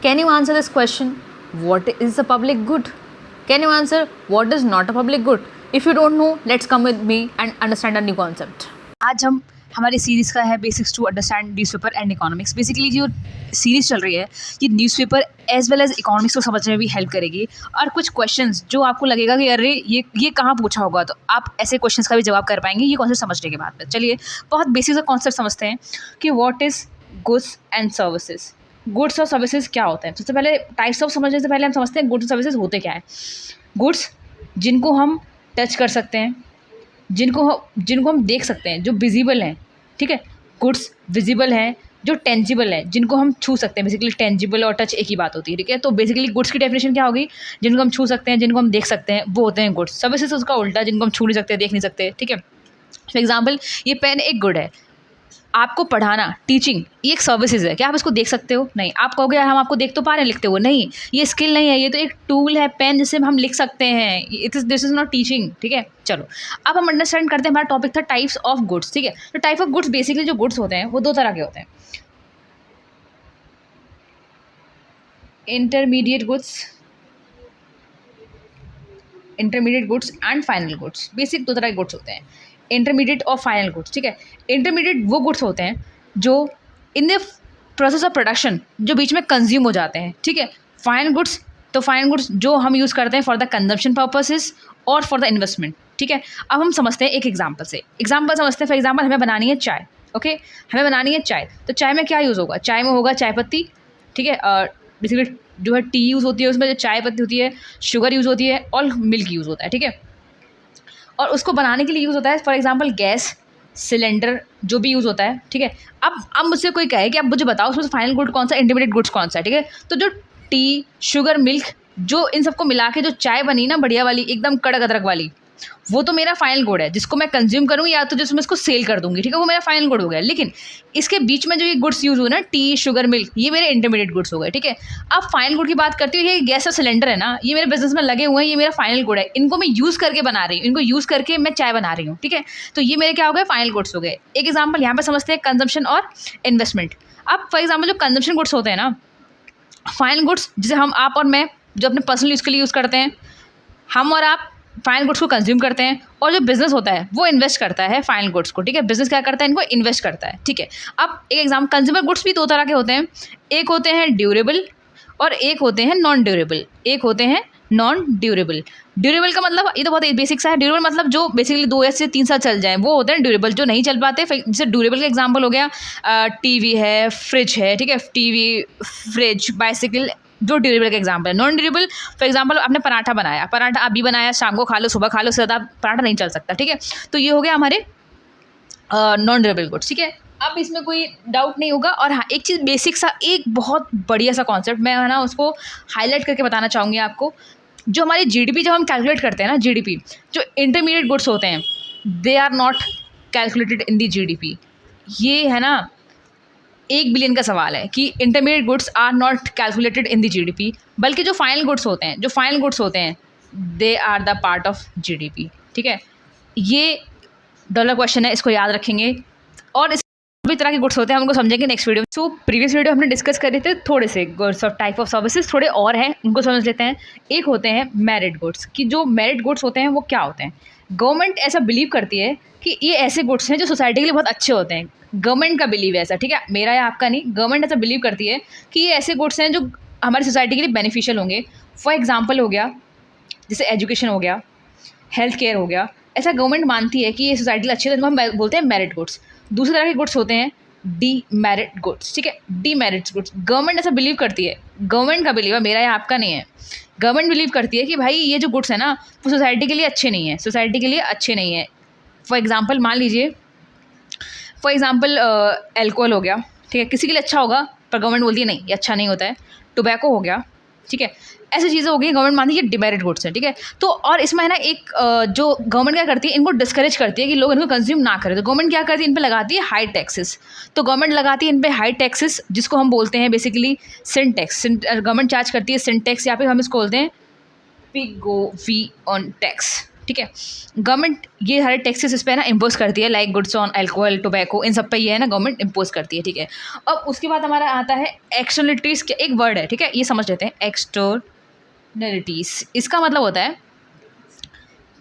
Can you answer this question? What is a public good? Can you answer what is not a public good? If you don't know, let's come with me and understand a new concept. आज हम हमारी series का है basics to understand newspaper and economics. Basically जो series चल रही है ये newspaper as well as economics को समझने में भी हेल्प करेगी। और कुछ क्वेश्चंस जो आपको लगेगा कि अरे ये कहाँ पूछा होगा, तो आप ऐसे क्वेश्चंस का भी जवाब कर पाएंगे ये कॉन्सेप्ट समझने के बाद में। चलिए बहुत बेसिक सा कॉन्सेप्ट समझते हैं कि what is goods and services. Goods और सर्विसेज क्या होते हैं? सबसे पहले टाइप्स ऑफ समझने से पहले हम समझते हैं गुड्स और सर्विसेज होते क्या है। गुड्स जिनको हम टच कर सकते हैं, जिनको हम देख सकते हैं, जो विजिबल हैं, ठीक है। गुड्स विजिबल हैं, जो टेंजिबल है, जिनको हम छू सकते हैं। बेसिकली टेंजिबल और टच एक ही बात होती है, ठीक है। तो बेसिकली गुड्स की डेफिनेशन क्या होगी? जिनको हम छू सकते हैं, जिनको हम देख सकते हैं, वो होते हैं गुड्स। सर्विसेज उसका उल्टा, जिनको हम छू नहीं सकते, देख नहीं सकते, ठीक है। फॉर एग्जाम्पल ये पेन एक गुड है। आपको पढ़ाना, टीचिंग, ये एक सर्विसेज है। क्या आप इसको देख सकते हो? नहीं। आप कहोगे यार हम आपको देख तो पा रहे हैं लिखते हुए, नहीं, ये स्किल नहीं है, ये तो एक टूल है, पेन जिससे हम लिख सकते हैं। दिस इज़ नॉट टीचिंग, ठीक है। चलो अब हम अंडरस्टैंड करते हैं। हमारा टॉपिक था टाइप्स ऑफ गुड्स, ठीक है। तो टाइप ऑफ गुड्स बेसिकली जो गुड्स होते हैं वो दो तरह के होते हैं, intermediate goods and final goods. Basic दो तरह के गुड्स होते हैं, इंटरमीडिएट और फाइनल गुड्स, ठीक है। इंटरमीडिएट वो गुड्स होते हैं जो in the process of production जो बीच में कंज्यूम हो जाते हैं, ठीक है। फाइनल गुड्स जो हम यूज़ करते हैं फॉर द कंजम्पशन पर्पसेस और फॉर द इन्वेस्टमेंट, ठीक है। अब हम समझते हैं एक एग्जाम्पल से। समझते हैं। फॉर एग्जाम्पल हमें बनानी है चाय, ओके। हमें बनानी है चाय, तो चाय में क्या यूज़ होगा? चाय में होगा चाय पत्ती, ठीक है। बेसिकली जो है टी यूज़ होती है, उसमें जो चाय पत्ती होती है, शुगर यूज़ होती है और मिल्क यूज़ होता है, ठीक है। और उसको बनाने के लिए यूज़ होता है फॉर एग्जांपल गैस सिलेंडर, जो भी यूज़ होता है, ठीक है। अब मुझसे कोई कहे कि आप मुझे बताओ उसमें से फाइनल गुड कौन सा, इंटरमीडिएट गुड्स कौन सा है, ठीक है। तो जो टी, शुगर, मिल्क, जो इन सबको मिला के जो चाय बनी ना बढ़िया वाली, एकदम कड़क अदरक वाली, वो तो मेरा फाइनल गुड है, जिसको मैं कंज्यूम करूँ या तो जिसमें इसको सेल कर दूंगी, ठीक है, वो मेरा फाइनल गुड हो गया। लेकिन इसके बीच में जो ये गुड्स यूज़ हुए ना, टी, शुगर, मिल्क, ये मेरे इंटरमीडिएट गुड्स हो गए, ठीक है। अब फाइनल गुड की बात करती हूँ, ये गैस और सिलेंडर है ना, ये मेरे बिजनेस में लगे हुए हैं, ये मेरा फाइनल गुड है। इनको मैं यूज़ करके बना रही हूँ, इनको यूज़ करके मैं चाय बना रही हूँ, ठीक है। तो ये मेरे क्या हो गए? फाइनल गुड्स हो गए। एक एग्जाम्पल यहाँ पर समझते हैं, कंजम्पशन और इन्वेस्टमेंट। अब फॉर एग्जाम्पल जो कंजम्पशन गुड्स होते हैं ना, फाइनल गुड्स जिसे आप और मैं जो अपने पर्सनल यूज़ के लिए यूज़ करते हैं, हम और आप फाइनल गुड्स को कंज्यूम करते हैं। और जो बिजनेस होता है वो इन्वेस्ट करता है फाइनल गुड्स को, ठीक है। बिजनेस क्या करता है? इनको इन्वेस्ट करता है, ठीक है। अब एक एग्जाम, कंज्यूमर गुड्स भी दो तरह के होते हैं, एक होते हैं ड्यूरेबल और एक होते हैं नॉन ड्यूरेबल। ड्यूरेबल का मतलब ये तो बहुत बेसिक सा है। ड्यूरेबल मतलब जो बेसिकली 2 या से 3 साल चल जाए, वो होते हैं ड्यूरेबल। जो नहीं चल पाते, जैसे ड्यूरेबल का एग्जाम्पल हो गया टीवी है, फ्रिज है, ठीक है। टीवी, फ्रिज, बाइसिकल, जो ड्यूरेबल का एग्जाम्पल है। नॉन ड्यूरेबल फॉर एग्जाम्पल आपने पराठा बनाया, पराठा अभी बनाया, शाम को खा लो, सुबह खा लो, उससे ज़्यादा पराठा नहीं चल सकता, ठीक है। तो ये हो गया हमारे नॉन ड्यूरेबल गुड्स, ठीक है। अब इसमें कोई डाउट नहीं होगा। और हाँ, एक चीज़ बेसिक सा, एक बहुत बढ़िया सा कॉन्सेप्ट मैं है ना उसको हाईलाइट करके बताना चाहूँगी आपको। जो हमारी जीडीपी जब हम कैलकुलेट करते हैं ना, जीडीपी, जो इंटरमीडिएट गुड्स होते हैं they are not calculated in the GDP. ये है ना 1 बिलियन का सवाल है कि intermediate goods are not calculated in the GDP, बल्कि जो फाइनल गुड्स होते हैं they are the part of GDP, ठीक है। ये डॉलर क्वेश्चन है, इसको याद रखेंगे। और इस भी तरह के गुड्स होते हैं, हम उनको समझेंगे नेक्स्ट वीडियो में। सो प्रीवियस वीडियो हमने डिस्कस करे थे थोड़े से गुड्स और टाइप ऑफ सर्विसेज, थोड़े और हैं, उनको समझ लेते हैं। एक होते हैं मेरिट गुड्स, कि जो मेरिट गुड्स होते हैं वो क्या होते हैं? गवर्नमेंट ऐसा बिलीव करती है कि ये ऐसे गुड्स हैं जो सोसाइटी के लिए बहुत अच्छे होते हैं। गवर्नमेंट का बिलीव है ऐसा, ठीक है, मेरा या आपका नहीं। गवर्नमेंट ऐसा बिलीव करती है कि ये ऐसे गुड्स हैं जो हमारी सोसाइटी के लिए बेनिफिशियल होंगे। फॉर एग्जाम्पल हो गया जैसे एजुकेशन हो गया, हेल्थ केयर हो गया। ऐसा गवर्नमेंट मानती है कि ये सोसाइटी के लिए अच्छे, तो हम बोलते हैं मेरिट गुड्स। दूसरे तरह के गुड्स होते हैं डीमेरिट गुड्स, ठीक है। डीमेरिट गुड्स गवर्नमेंट ऐसा बिलीव करती है, गवर्नमेंट का बिलीव है, मेरा या आपका नहीं है। गवर्नमेंट बिलीव करती है कि भाई ये जो गुड्स है ना वो सोसाइटी के लिए अच्छे नहीं है, फॉर एग्जाम्पल मान लीजिए, फॉर एग्जाम्पल एल्कोहल हो गया, ठीक है, किसी के लिए अच्छा होगा पर गवर्नमेंट बोलती है नहीं ये अच्छा नहीं होता है। टोबैको हो गया, ठीक है। ऐसी चीज़ें हो गई, गवर्नमेंट मानती है ये डिमेरिट गुड्स है, ठीक है। तो और इसमें है ना एक जो गवर्नमेंट क्या करती है, इनको डिस्करेज करती है कि लोग इनको कंज्यूम ना करें। तो गवर्नमेंट क्या करती है, इन पे लगाती है हाई टैक्सेस। तो गवर्नमेंट लगाती है इन पे हाई टैक्सेस, जिसको हम बोलते हैं बेसिकली सिन टैक्स। गवर्नमेंट चार्ज करती है सिन टैक्स, या फिर हम इसको बोलते हैं पिगोवी ऑन टैक्स, ठीक है। गवर्नमेंट ये सारे टैक्सेस इस पे ना इम्पोज करती है, like goods on alcohol, tobacco, इन सब पे ये है ना गवर्नमेंट इम्पोज करती है, ठीक है। अब उसके बाद हमारा आता है एक्सटर्नलिटीज़, एक वर्ड है, ठीक है, ये समझ लेते हैं, एक्सटर्नलिटीज़। इसका मतलब होता है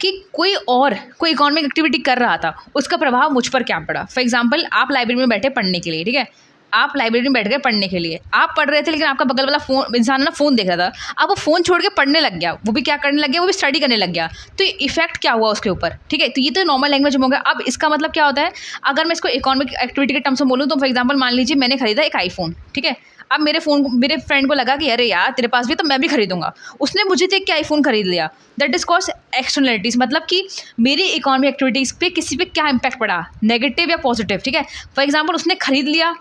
कि कोई इकोनॉमिक एक्टिविटी कर रहा था, उसका प्रभाव मुझ पर क्या पड़ा। फॉर एग्जांपल, आप लाइब्रेरी में बैठे पढ़ने के लिए, ठीक है, आप लाइब्रेरी में बैठ गए पढ़ने के लिए, आप पढ़ रहे थे, लेकिन आपका बगल वाला फ़ोन इंसान ना फ़ोन देख रहा था, अब वो फ़ोन छोड़ के पढ़ने लग गया, वो भी क्या करने लग गया, वो भी स्टडी करने लग गया, तो इफेक्ट क्या हुआ उसके ऊपर, ठीक है। तो ये तो नॉर्मल लैंग्वेज में हो गया। अब इसका मतलब क्या होता है, अगर मैं इसको इकोनॉमिक एक्टिविटी के टर्म्स में बोलूँ, तो फॉर एग्जाम्पल मान लीजिए मैंने खरीदा एक आईफोन, ठीक है। अब मेरे फ्रेंड को लगा कि अरे यार तेरे पास भी, तो मैं भी खरीदूंगा, उसने मुझे देख के आईफोन खरीद लिया। दैट इज कॉल्ड एक्सटर्नलिटीज, मतलब कि मेरी इकोनॉमिक एक्टिविटीज़ पे किसी पे क्या इम्पैक्ट पड़ा, नेगेटिव या पॉजिटिव, ठीक है। फॉर एग्जाम्पल उसने खरीद लिया,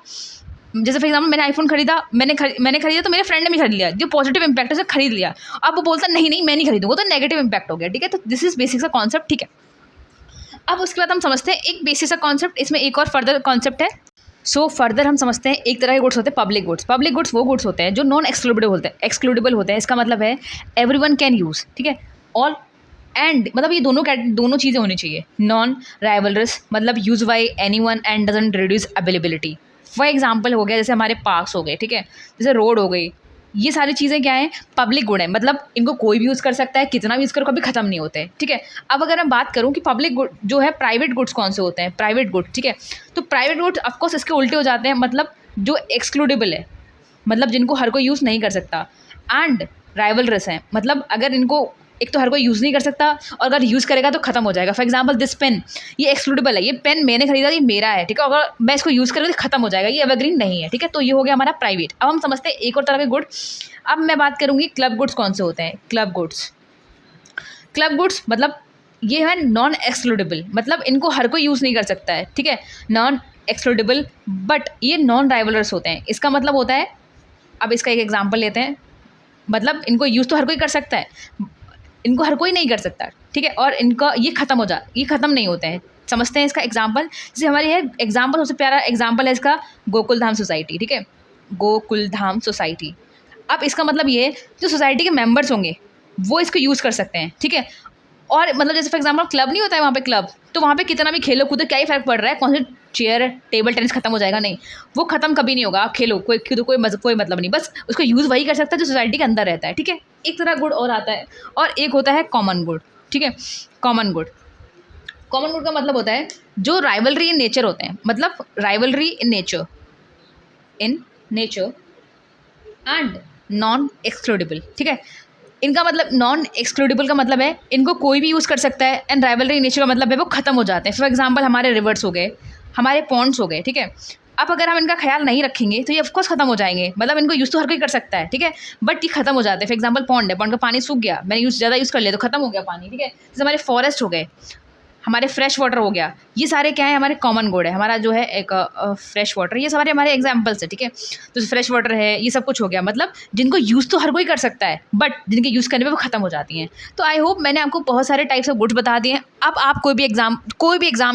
जैसे फॉर एग्जाम्पल मैंने आईफोन खरीदा, मैंने खरीदा, तो मेरे फ्रेंड ने भी खरीद लिया, जो पॉजिटिव इंपैक्ट है, उसे खरीद लिया। अब वो बोलता नहीं मैं नहीं खरीदूंगा, तो नेगेटिव इंपैक्ट हो गया, ठीक है। तो दिस इज बेसिक सा कॉन्सेप्ट, ठीक है। अब उसके बाद हम समझते हैं एक बेसिक सा कॉन्सेप्ट, इसमें एक और फर्दर कॉन्सेप्ट है। सो फर्दर हम समझते हैं एक तरह के गुड्स होते हैं पब्लिक गुड्स। पब्लिक गुड्स वो गुड्स होते हैं जो नॉन एक्सक्लूडेबल होते हैं। इसका मतलब है एवरीवन कैन यूज़, ठीक है, ऑल एंड, मतलब ये दोनों चीज़ें होनी चाहिए। नॉन राइवलरस, मतलब use by anyone and doesn't reduce availability. For example हो गया जैसे हमारे पार्क्स हो गए, ठीक है, जैसे रोड हो गई, ये सारी चीज़ें क्या हैं, पब्लिक गुड है, मतलब इनको कोई भी यूज़ कर सकता है, कितना भी यूज़ करो कभी ख़त्म नहीं होते, ठीक है। अब अगर मैं बात करूँ कि पब्लिक गुड जो है, प्राइवेट गुड्स कौन से होते हैं, प्राइवेट गुड, ठीक है। तो प्राइवेट गुड्स ऑफकोर्स इसके उल्टे हो जाते हैं, मतलब जो एक्सक्लूडेबल है, मतलब जिनको हर कोई यूज़ नहीं कर सकता, एंड राइवलरस हैं, मतलब अगर इनको एक तो हर कोई यूज़ नहीं कर सकता, और अगर यूज़ करेगा तो ख़त्म हो जाएगा। फॉर एग्जाम्पल दिस पेन, ये एक्सक्लूडेबल है, ये पेन मैंने खरीदा, ये मेरा है, ठीक है, अगर मैं इसको यूज़ करूँगा तो ख़त्म हो जाएगा, ये एवरग्रीन नहीं है, ठीक है। तो ये हो गया हमारा प्राइवेट। अब हम समझते हैं एक और तरह के गुड। अब मैं बात करूँगी क्लब गुड्स कौन से होते हैं। क्लब गुड्स मतलब ये है नॉन एक्सक्लूडेबल, मतलब इनको हर कोई यूज़ नहीं कर सकता है, ठीक है, नॉन एक्सक्लूडेबल, बट ये नॉन राइवलरस होते हैं। इसका मतलब होता है, अब इसका एक एग्जाम्पल लेते हैं, मतलब इनको यूज़ तो हर कोई कर सकता है, इनको हर कोई नहीं कर सकता, ठीक है, और इनका ये ख़त्म नहीं होते हैं। समझते हैं इसका एग्जाम्पल, जैसे हमारे ये एग्जाम्पल, सबसे प्यारा एग्जाम्पल है इसका गोकुलधाम सोसाइटी, ठीक है, गोकुलधाम सोसाइटी। अब इसका मतलब ये है, जो सोसाइटी के मेंबर्स होंगे वो इसको यूज़ कर सकते हैं, ठीक है। और मतलब जैसे फॉर एग्जाम्पल क्लब नहीं होता है, वहाँ पे क्लब, तो वहाँ पे कितना भी खेलो कूदो, क्या ही फ़र्क पड़ रहा है, कौन से चेयर टेबल टेनिस खत्म हो जाएगा, नहीं, वो ख़त्म कभी नहीं होगा। आप खेलो, कोई मतलब नहीं, बस उसको यूज़ वही कर सकता है जो सोसाइटी के अंदर रहता है, ठीक है। एक तरह गुड और आता है, और एक होता है कॉमन गुड, ठीक है। कॉमन गुड का मतलब होता है जो राइवलरी इन नेचर होते हैं, मतलब rivalry in nature and non excludable, ठीक है। इनका मतलब नॉन एक्सक्लूडेबल का मतलब है इनको कोई भी यूज़ कर सकता है, एंड राइवलरी नेचर का मतलब है वो ख़त्म हो जाते हैं। फॉर एग्जांपल हमारे रिवर्स हो गए, हमारे पॉन्ड्स हो गए, ठीक है। अब अगर हम इनका ख्याल नहीं रखेंगे तो ये ऑफकोर्स ख़त्म हो जाएंगे, मतलब इनको यूज़ तो हर कोई कर सकता है, ठीक है, बट ये ख़त्म हो जाते हैं। फॉर एग्जांपल पॉन्ड है, पॉन्ड का पानी सूख गया, मैंने ज़्यादा यूज़ कर लिया तो ख़त्म हो गया पानी, ठीक है। जैसे हमारे फॉरेस्ट हो गए, हमारे फ्रेश वाटर हो गया, ये सारे क्या है, हमारे कॉमन गुड है। हमारा जो है एक फ्रेश वाटर, ये सारे हमारे एग्जाम्पल्स है, ठीक है। तो फ्रेश वाटर है, ये सब कुछ हो गया, मतलब जिनको यूज़ तो हर कोई कर सकता है, बट जिनके यूज़ करने पे वो ख़त्म हो जाती हैं। तो आई होप मैंने आपको बहुत सारे टाइप्स ऑफ गुड्स बता दिए हैं। अब आप कोई भी एग्जाम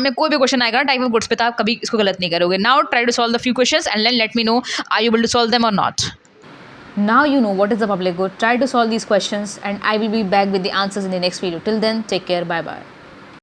में कोई भी क्वेश्चन आएगा टाइप ऑफ गुड्स पे, तो आप कभी इसको गलत नहीं करोगे। Now try to solve the few questions and let me know are you able to solve them और not. Now you know what is the public good. Try to solve these questions and I will be back with the answers in the next video. Till then, take care. Bye bye.